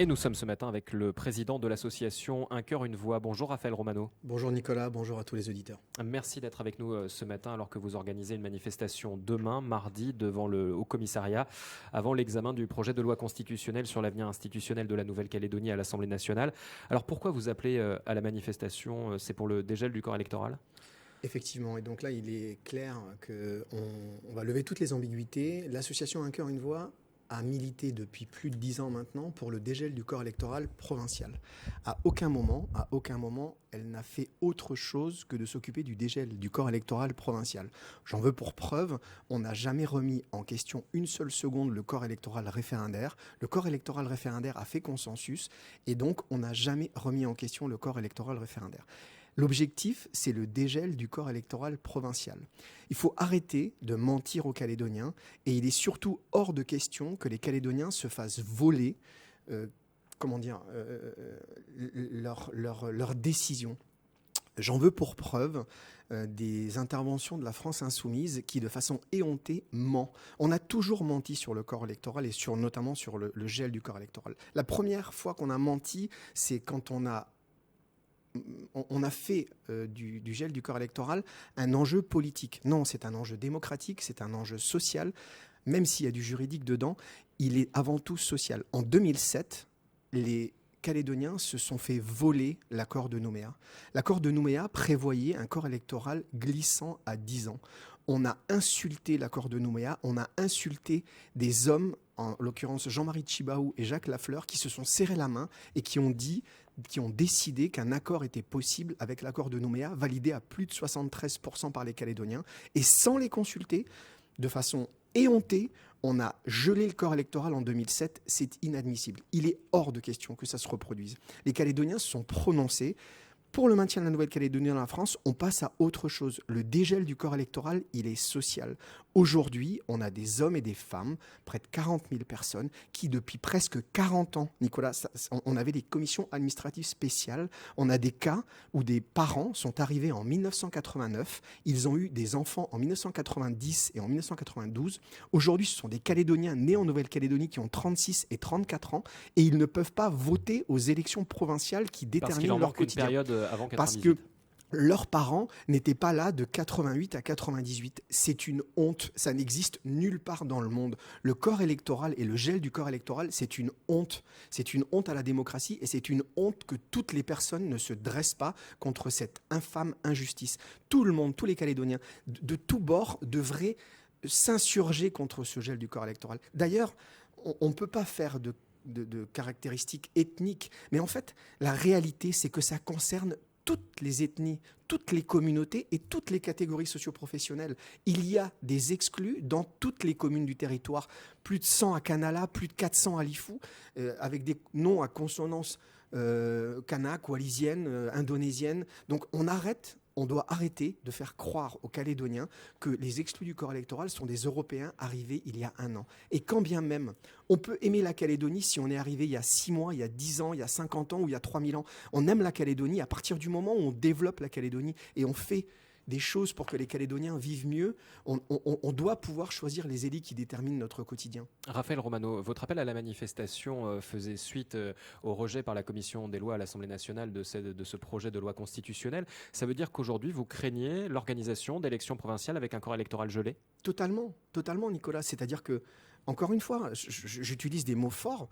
Et nous sommes ce matin avec le président de l'association Un cœur, une voix. Bonjour Raphaël Romano. Bonjour Nicolas, bonjour à tous les auditeurs. Merci d'être avec nous ce matin alors que vous organisez une manifestation demain, mardi, devant le Haut-Commissariat, avant l'examen du projet de loi constitutionnelle sur l'avenir institutionnel de la Nouvelle-Calédonie à l'Assemblée nationale. Alors pourquoi vous appelez à la manifestation? C'est pour le dégel du corps électoral? Effectivement, et donc là il est clair qu'on va lever toutes les ambiguïtés. L'association Un cœur, une voix a milité depuis plus de 10 ans maintenant pour le dégel du corps électoral provincial. À aucun moment, elle n'a fait autre chose que de s'occuper du dégel du corps électoral provincial. J'en veux pour preuve, on n'a jamais remis en question une seule seconde le corps électoral référendaire. Le corps électoral référendaire a fait consensus et donc on n'a jamais remis en question le corps électoral référendaire. L'objectif, c'est le dégel du corps électoral provincial. Il faut arrêter de mentir aux Calédoniens et il est surtout hors de question que les Calédoniens se fassent voler leur décision. J'en veux pour preuve des interventions de la France insoumise qui, de façon éhontée, ment. On a toujours menti sur le corps électoral et notamment sur le gel du corps électoral. La première fois qu'on a menti, c'est quand on a fait du gel du corps électoral un enjeu politique. Non, c'est un enjeu démocratique, c'est un enjeu social. Même s'il y a du juridique dedans, il est avant tout social. En 2007, les Calédoniens se sont fait voler l'accord de Nouméa. L'accord de Nouméa prévoyait un corps électoral glissant à 10 ans. On a insulté l'accord de Nouméa, on a insulté des hommes, en l'occurrence Jean-Marie Tjibaou et Jacques Lafleur, qui se sont serrés la main et qui ont décidé qu'un accord était possible avec l'accord de Nouméa, validé à plus de 73% par les Calédoniens. Et sans les consulter, de façon éhontée, on a gelé le corps électoral en 2007. C'est inadmissible. Il est hors de question que ça se reproduise. Les Calédoniens se sont prononcés. Pour le maintien de la Nouvelle-Calédonie dans la France, on passe à autre chose. Le dégel du corps électoral, il est social. Aujourd'hui, on a des hommes et des femmes, près de 40 000 personnes, qui depuis presque 40 ans, Nicolas, on avait des commissions administratives spéciales, on a des cas où des parents sont arrivés en 1989, ils ont eu des enfants en 1990 et en 1992. Aujourd'hui, ce sont des Calédoniens nés en Nouvelle-Calédonie qui ont 36 et 34 ans, et ils ne peuvent pas voter aux élections provinciales qui déterminent leur quotidien. Avant Parce 98. que leurs parents n'étaient pas là de 88 à 98. C'est une honte. Ça n'existe nulle part dans le monde. Le corps électoral et le gel du corps électoral, c'est une honte. C'est une honte à la démocratie et c'est une honte que toutes les personnes ne se dressent pas contre cette infâme injustice. Tout le monde, tous les Calédoniens, de tous bords, devraient s'insurger contre ce gel du corps électoral. D'ailleurs, on ne peut pas faire de caractéristiques ethniques. Mais en fait, la réalité, c'est que ça concerne toutes les ethnies, toutes les communautés et toutes les catégories socioprofessionnelles. Il y a des exclus dans toutes les communes du territoire. Plus de 100 à Canala, plus de 400 à Lifou, avec des noms à consonance kanak, wallisienne, indonésienne. Donc on doit arrêter de faire croire aux Calédoniens que les exclus du corps électoral sont des Européens arrivés il y a 1 an. Et quand bien même, on peut aimer la Calédonie si on est arrivé il y a 6 mois, il y a 10 ans, il y a 50 ans ou il y a 3000 ans. On aime la Calédonie à partir du moment où on développe la Calédonie et on fait des choses pour que les Calédoniens vivent mieux. On doit pouvoir choisir les élites qui déterminent notre quotidien. Raphaël Romano, votre appel à la manifestation faisait suite au rejet par la commission des lois à l'Assemblée nationale de ce projet de loi constitutionnelle. Ça veut dire qu'aujourd'hui, vous craignez l'organisation d'élections provinciales avec un corps électoral gelé? Totalement, Nicolas. C'est-à-dire que, encore une fois, j'utilise des mots forts,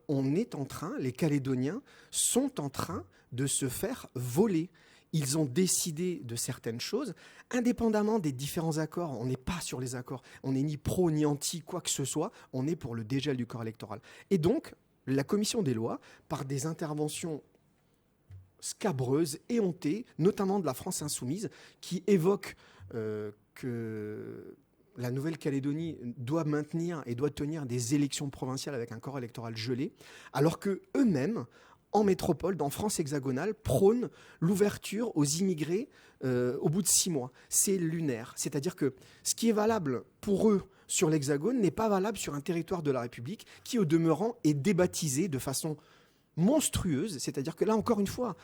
les Calédoniens sont en train de se faire voler. Ils ont décidé de certaines choses, indépendamment des différents accords. On n'est pas sur les accords. On n'est ni pro ni anti quoi que ce soit. On est pour le dégel du corps électoral. Et donc, la commission des lois, par des interventions scabreuses, éhontées, notamment de la France insoumise, qui évoque que la Nouvelle-Calédonie doit maintenir et doit tenir des élections provinciales avec un corps électoral gelé, alors que eux-mêmes, en métropole, dans France hexagonale, prônent l'ouverture aux immigrés au bout de 6 mois. C'est lunaire. C'est-à-dire que ce qui est valable pour eux sur l'Hexagone n'est pas valable sur un territoire de la République qui, au demeurant, est débaptisé de façon monstrueuse. C'est-à-dire que là, encore une fois,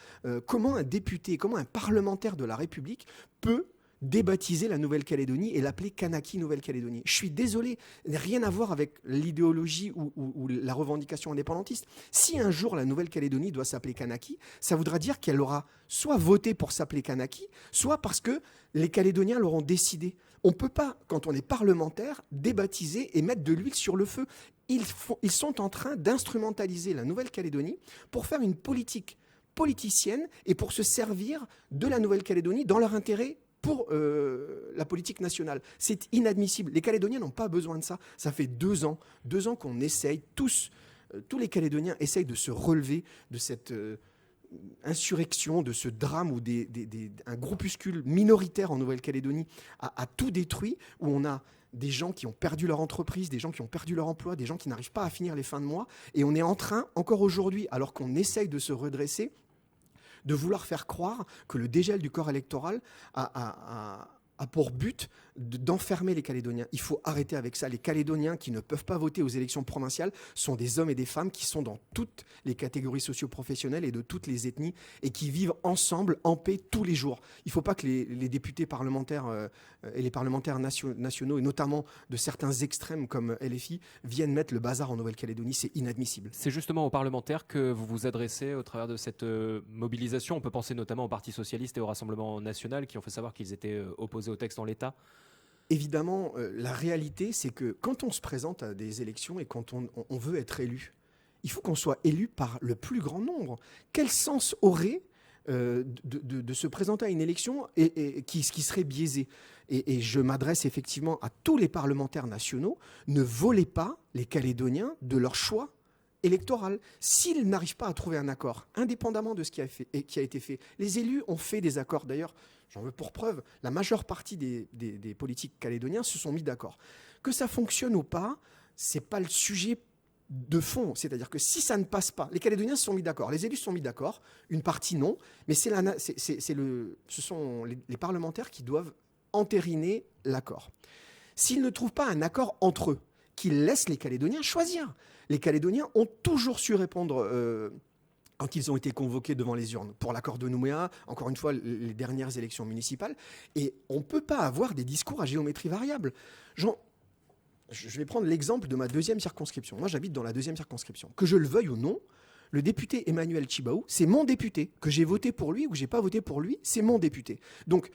comment un député, comment un parlementaire de la République peut débaptiser la Nouvelle-Calédonie et l'appeler Kanaki Nouvelle-Calédonie. Je suis désolé, rien à voir avec l'idéologie ou la revendication indépendantiste. Si un jour la Nouvelle-Calédonie doit s'appeler Kanaki, ça voudra dire qu'elle aura soit voté pour s'appeler Kanaki, soit parce que les Calédoniens l'auront décidé. On ne peut pas, quand on est parlementaire, débaptiser et mettre de l'huile sur le feu. Ils sont en train d'instrumentaliser la Nouvelle-Calédonie pour faire une politique politicienne et pour se servir de la Nouvelle-Calédonie dans leur intérêt pour la politique nationale. C'est inadmissible. Les Calédoniens n'ont pas besoin de ça. Ça fait 2 ans qu'on essaye, tous les Calédoniens essayent de se relever de cette insurrection, de ce drame où un groupuscule minoritaire en Nouvelle-Calédonie a tout détruit, où on a des gens qui ont perdu leur entreprise, des gens qui ont perdu leur emploi, des gens qui n'arrivent pas à finir les fins de mois. Et on est en train, encore aujourd'hui, alors qu'on essaye de se redresser, de vouloir faire croire que le dégel du corps électoral a pour but d'enfermer les Calédoniens. Il faut arrêter avec ça. Les Calédoniens qui ne peuvent pas voter aux élections provinciales sont des hommes et des femmes qui sont dans toutes les catégories socio-professionnelles et de toutes les ethnies et qui vivent ensemble en paix tous les jours. Il ne faut pas que les députés parlementaires et les parlementaires nationaux, et notamment de certains extrêmes comme LFI, viennent mettre le bazar en Nouvelle-Calédonie. C'est inadmissible. C'est justement aux parlementaires que vous vous adressez au travers de cette mobilisation. On peut penser notamment au Parti socialiste et au Rassemblement national qui ont fait savoir qu'ils étaient opposés au texte en l'état. Évidemment, la réalité, c'est que quand on se présente à des élections et quand on veut être élu, il faut qu'on soit élu par le plus grand nombre. Quel sens aurait de se présenter à une élection qui serait biaisée ? Et je m'adresse effectivement à tous les parlementaires nationaux. Ne volez pas les Calédoniens de leur choix électoral. S'ils n'arrivent pas à trouver un accord, indépendamment de ce qui a été fait, les élus ont fait des accords. D'ailleurs, j'en veux pour preuve, la majeure partie des politiques calédoniens se sont mis d'accord. Que ça fonctionne ou pas, c'est pas le sujet de fond. C'est-à-dire que si ça ne passe pas, les Calédoniens se sont mis d'accord, les élus se sont mis d'accord, une partie non, mais ce sont les parlementaires qui doivent entériner l'accord. S'ils ne trouvent pas un accord entre eux, qu'ils laissent les Calédoniens choisir. Les Calédoniens ont toujours su répondre quand ils ont été convoqués devant les urnes pour l'accord de Nouméa, encore une fois, les dernières élections municipales. Et on ne peut pas avoir des discours à géométrie variable. Je vais prendre l'exemple de ma 2e circonscription. Moi, j'habite dans la 2e circonscription. Que je le veuille ou non, le député Emmanuel Tjibaou, c'est mon député. Que j'ai voté pour lui ou que je n'ai pas voté pour lui, c'est mon député. Donc,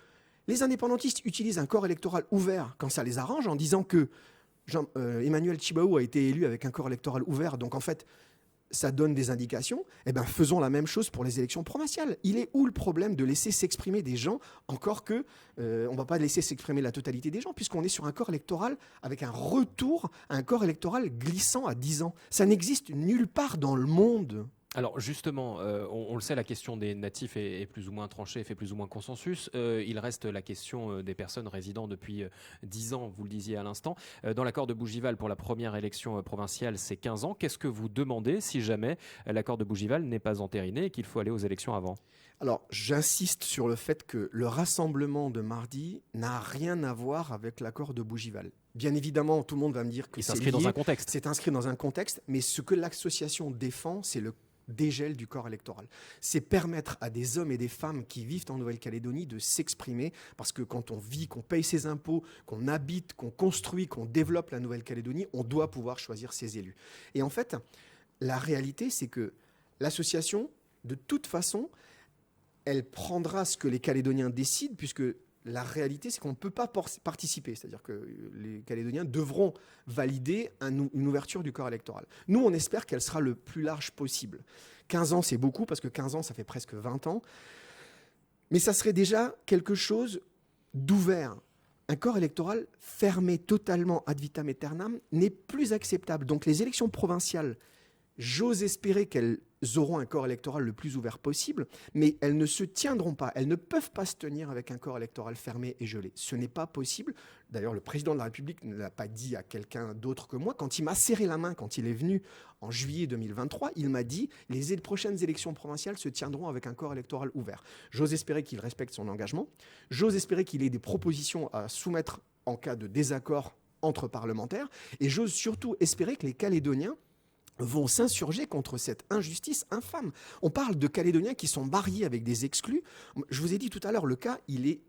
les indépendantistes utilisent un corps électoral ouvert quand ça les arrange en disant que Emmanuel Tjibaou a été élu avec un corps électoral ouvert, donc en fait, ça donne des indications. Eh bien, faisons la même chose pour les élections provinciales. Il est où le problème de laisser s'exprimer des gens, encore que on ne va pas laisser s'exprimer la totalité des gens, puisqu'on est sur un corps électoral avec un retour à un corps électoral glissant à 10 ans. Ça n'existe nulle part dans le monde. Alors justement, on le sait, la question des natifs est plus ou moins tranchée, fait plus ou moins consensus. Il reste la question des personnes résidant depuis 10 ans, vous le disiez à l'instant. Dans l'accord de Bougival pour la première élection provinciale, c'est 15 ans. Qu'est-ce que vous demandez si jamais l'accord de Bougival n'est pas entériné et qu'il faut aller aux élections avant ? Alors, j'insiste sur le fait que le rassemblement de mardi n'a rien à voir avec l'accord de Bougival. Bien évidemment, tout le monde va me dire que c'est lié. Dans un contexte. C'est inscrit dans un contexte, mais ce que l'association défend, c'est le dégel du corps électoral. C'est permettre à des hommes et des femmes qui vivent en Nouvelle-Calédonie de s'exprimer, parce que quand on vit, qu'on paye ses impôts, qu'on habite, qu'on construit, qu'on développe la Nouvelle-Calédonie, on doit pouvoir choisir ses élus. Et en fait, la réalité, c'est que l'association, de toute façon, elle prendra ce que les Calédoniens décident, puisque la réalité, c'est qu'on ne peut pas participer. C'est-à-dire que les Calédoniens devront valider une ouverture du corps électoral. Nous, on espère qu'elle sera le plus large possible. 15 ans, c'est beaucoup, parce que 15 ans, ça fait presque 20 ans. Mais ça serait déjà quelque chose d'ouvert. Un corps électoral fermé totalement ad vitam aeternam n'est plus acceptable. Donc les élections provinciales, j'ose espérer qu'elles auront un corps électoral le plus ouvert possible, mais elles ne se tiendront pas, elles ne peuvent pas se tenir avec un corps électoral fermé et gelé. Ce n'est pas possible. D'ailleurs, le président de la République ne l'a pas dit à quelqu'un d'autre que moi. Quand il m'a serré la main, quand il est venu en juillet 2023, il m'a dit « les prochaines élections provinciales se tiendront avec un corps électoral ouvert ». J'ose espérer qu'il respecte son engagement. J'ose espérer qu'il ait des propositions à soumettre en cas de désaccord entre parlementaires. Et j'ose surtout espérer que les Calédoniens vont s'insurger contre cette injustice infâme. On parle de Calédoniens qui sont mariés avec des exclus. Je vous ai dit tout à l'heure, le cas, il est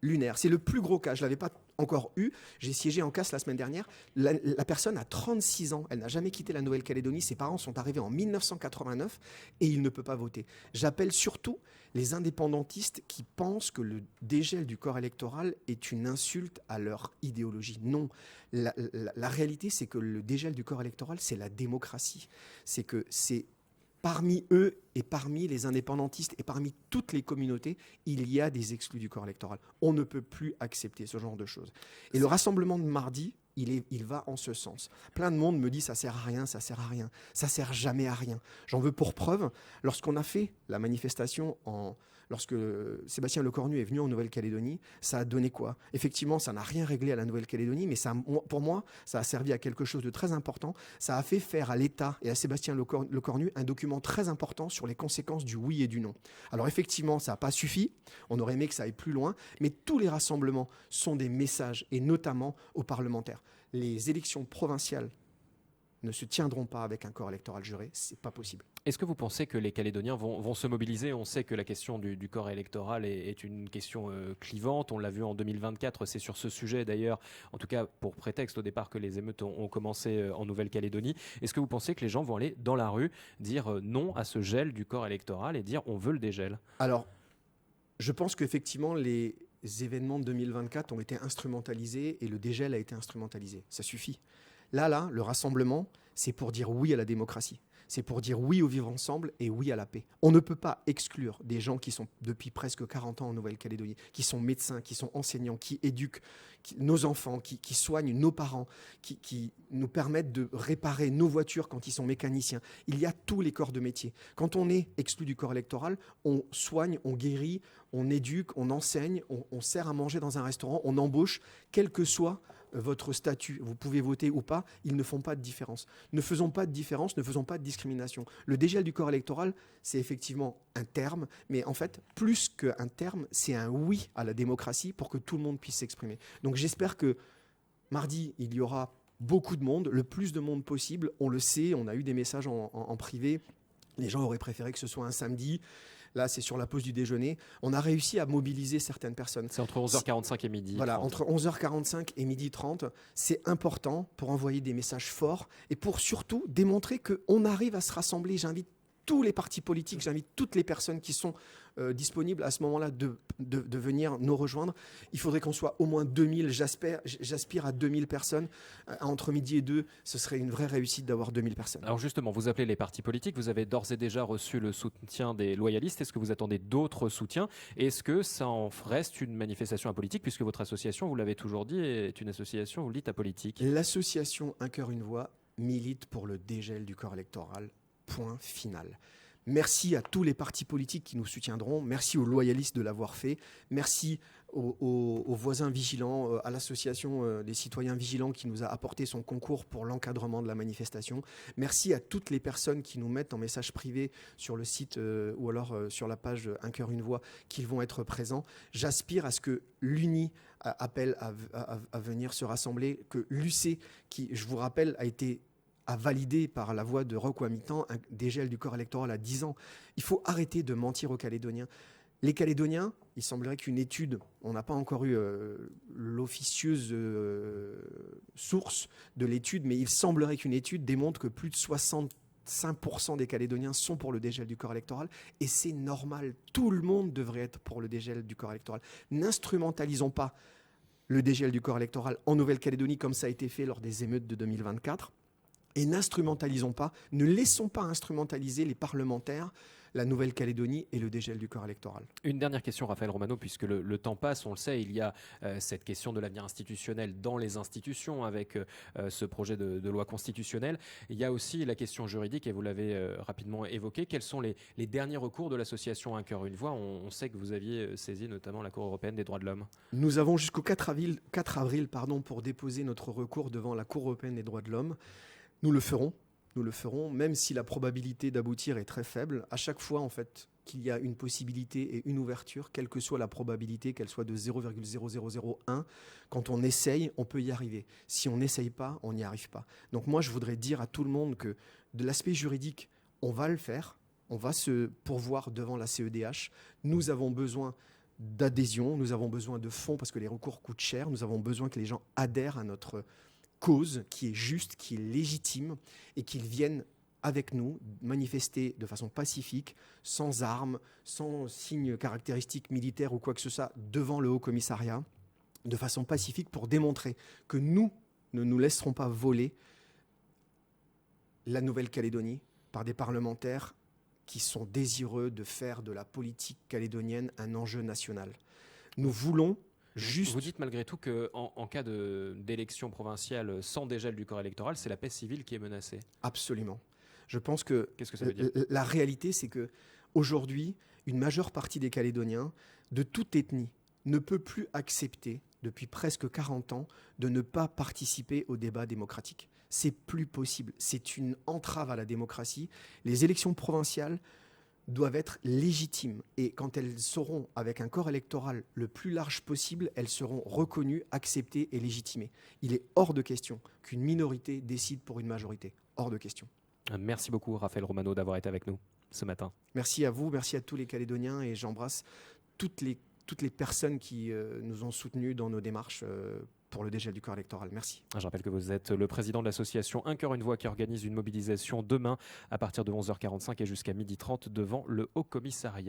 lunaire. C'est le plus gros cas. Je ne l'avais pas encore eu. J'ai siégé en CAS la semaine dernière. La personne a 36 ans. Elle n'a jamais quitté la Nouvelle-Calédonie. Ses parents sont arrivés en 1989 et il ne peut pas voter. J'appelle surtout les indépendantistes qui pensent que le dégel du corps électoral est une insulte à leur idéologie. Non. La réalité, c'est que le dégel du corps électoral, c'est la démocratie. C'est que c'est parmi eux et parmi les indépendantistes et parmi toutes les communautés, il y a des exclus du corps électoral. On ne peut plus accepter ce genre de choses. Et le rassemblement de mardi, il va en ce sens. Plein de monde me dit ça sert à rien, ça sert à rien. Ça sert jamais à rien. J'en veux pour preuve, lorsqu'on a fait la manifestation lorsque Sébastien Lecornu est venu en Nouvelle-Calédonie, ça a donné quoi? Effectivement, ça n'a rien réglé à la Nouvelle-Calédonie, mais pour moi, ça a servi à quelque chose de très important. Ça a fait faire à l'État et à Sébastien Lecornu un document très important sur les conséquences du oui et du non. Alors effectivement, ça n'a pas suffi. On aurait aimé que ça aille plus loin, mais tous les rassemblements sont des messages, et notamment aux parlementaires. Les élections provinciales ne se tiendront pas avec un corps électoral juré, c'est pas possible. Est-ce que vous pensez que les Calédoniens vont se mobiliser? On sait que la question du corps électoral est une question clivante. On l'a vu en 2024, c'est sur ce sujet d'ailleurs, en tout cas pour prétexte au départ que les émeutes ont commencé en Nouvelle-Calédonie. Est-ce que vous pensez que les gens vont aller dans la rue dire non à ce gel du corps électoral et dire on veut le dégel? Alors, je pense qu'effectivement, les événements de 2024 ont été instrumentalisés et le dégel a été instrumentalisé. Ça suffit. Là, le rassemblement, c'est pour dire oui à la démocratie. C'est pour dire oui au vivre ensemble et oui à la paix. On ne peut pas exclure des gens qui sont depuis presque 40 ans en Nouvelle-Calédonie, qui sont médecins, qui sont enseignants, qui éduquent nos enfants, qui soignent nos parents, qui nous permettent de réparer nos voitures quand ils sont mécaniciens. Il y a tous les corps de métier. Quand on est exclu du corps électoral, on soigne, on guérit, on éduque, on enseigne, on sert à manger dans un restaurant, on embauche, quel que soit votre statut, vous pouvez voter ou pas, ils ne font pas de différence. Ne faisons pas de différence, ne faisons pas de discrimination. Le dégel du corps électoral, c'est effectivement un terme, mais en fait, plus qu'un terme, c'est un oui à la démocratie pour que tout le monde puisse s'exprimer. Donc j'espère que mardi, il y aura beaucoup de monde, le plus de monde possible. On le sait, on a eu des messages en privé. Les gens auraient préféré que ce soit un samedi. Là, c'est sur la pause du déjeuner. On a réussi à mobiliser certaines personnes. C'est entre 11h45 et midi. Voilà, 30. entre 11h45 et midi 30. C'est important pour envoyer des messages forts et pour surtout démontrer qu'on arrive à se rassembler. J'invite tous les partis politiques, j'invite toutes les personnes qui sont disponibles à ce moment-là de venir nous rejoindre. Il faudrait qu'on soit au moins 2000. J'aspire à 2000 personnes. Entre midi et 2, ce serait une vraie réussite d'avoir 2000 personnes. Alors justement, vous appelez les partis politiques, vous avez d'ores et déjà reçu le soutien des loyalistes. Est-ce que vous attendez d'autres soutiens? Est-ce que ça en reste une manifestation apolitique, puisque votre association, vous l'avez toujours dit, est une association, vous le dites, apolitique? L'association Un cœur, une voix milite pour le dégel du corps électoral. Point final. Merci à tous les partis politiques qui nous soutiendront. Merci aux loyalistes de l'avoir fait. Merci aux voisins vigilants, à l'association des citoyens vigilants qui nous a apporté son concours pour l'encadrement de la manifestation. Merci à toutes les personnes qui nous mettent en message privé sur le site ou alors sur la page Un cœur, une voix qu'ils vont être présents. J'aspire à ce que l'UNI appelle à venir se rassembler, que l'UC, qui, je vous rappelle, a validé par la voix de Roch Ouamitan un dégel du corps électoral à 10 ans. Il faut arrêter de mentir aux Calédoniens. Les Calédoniens, il semblerait qu'une étude, on n'a pas encore eu l'officieuse source de l'étude, mais il semblerait qu'une étude démontre que plus de 65% des Calédoniens sont pour le dégel du corps électoral, et c'est normal. Tout le monde devrait être pour le dégel du corps électoral. N'instrumentalisons pas le dégel du corps électoral en Nouvelle-Calédonie comme ça a été fait lors des émeutes de 2024. Et n'instrumentalisons pas, ne laissons pas instrumentaliser les parlementaires, la Nouvelle-Calédonie et le dégel du corps électoral. Une dernière question, Raphaël Romano, puisque le temps passe, on le sait, il y a cette question de l'avenir institutionnel dans les institutions avec ce projet de loi constitutionnelle. Il y a aussi la question juridique, et vous l'avez rapidement évoqué. Quels sont les derniers recours de l'association Un cœur, une voix? On sait que vous aviez saisi notamment la Cour européenne des droits de l'homme. Nous avons jusqu'au 4 avril pour déposer notre recours devant la Cour européenne des droits de l'homme. Nous le ferons, même si la probabilité d'aboutir est très faible. À chaque fois, en fait, qu'il y a une possibilité et une ouverture, quelle que soit la probabilité, qu'elle soit de 0,0001, quand on essaye, on peut y arriver. Si on n'essaye pas, on n'y arrive pas. Donc moi, je voudrais dire à tout le monde que de l'aspect juridique, on va le faire, on va se pourvoir devant la CEDH. Nous avons besoin d'adhésion, nous avons besoin de fonds parce que les recours coûtent cher, nous avons besoin que les gens adhèrent à notre cause qui est juste, qui est légitime et qu'ils viennent avec nous manifester de façon pacifique, sans armes, sans signes caractéristiques militaires ou quoi que ce soit devant le Haut-Commissariat, de façon pacifique pour démontrer que nous ne nous laisserons pas voler la Nouvelle-Calédonie par des parlementaires qui sont désireux de faire de la politique calédonienne un enjeu national. Nous voulons juste... Vous dites malgré tout qu'en cas d'élection provinciale sans dégel du corps électoral, c'est la paix civile qui est menacée. Absolument. Je pense que, qu'est-ce que ça veut dire ? La réalité, c'est que aujourd'hui, une majeure partie des Calédoniens, de toute ethnie, ne peut plus accepter, depuis presque 40 ans, de ne pas participer au débat démocratique. C'est plus possible. C'est une entrave à la démocratie. Les élections provinciales doivent être légitimes. Et quand elles seront avec un corps électoral le plus large possible, elles seront reconnues, acceptées et légitimées. Il est hors de question qu'une minorité décide pour une majorité. Hors de question. Merci beaucoup, Raphaël Romano, d'avoir été avec nous ce matin. Merci à vous, merci à tous les Calédoniens et j'embrasse toutes les personnes qui nous ont soutenus dans nos démarches pour le dégel du corps électoral. Merci. Je rappelle que vous êtes le président de l'association Un cœur, une voix qui organise une mobilisation demain à partir de 11h45 et jusqu'à 12h30 devant le Haut-Commissariat.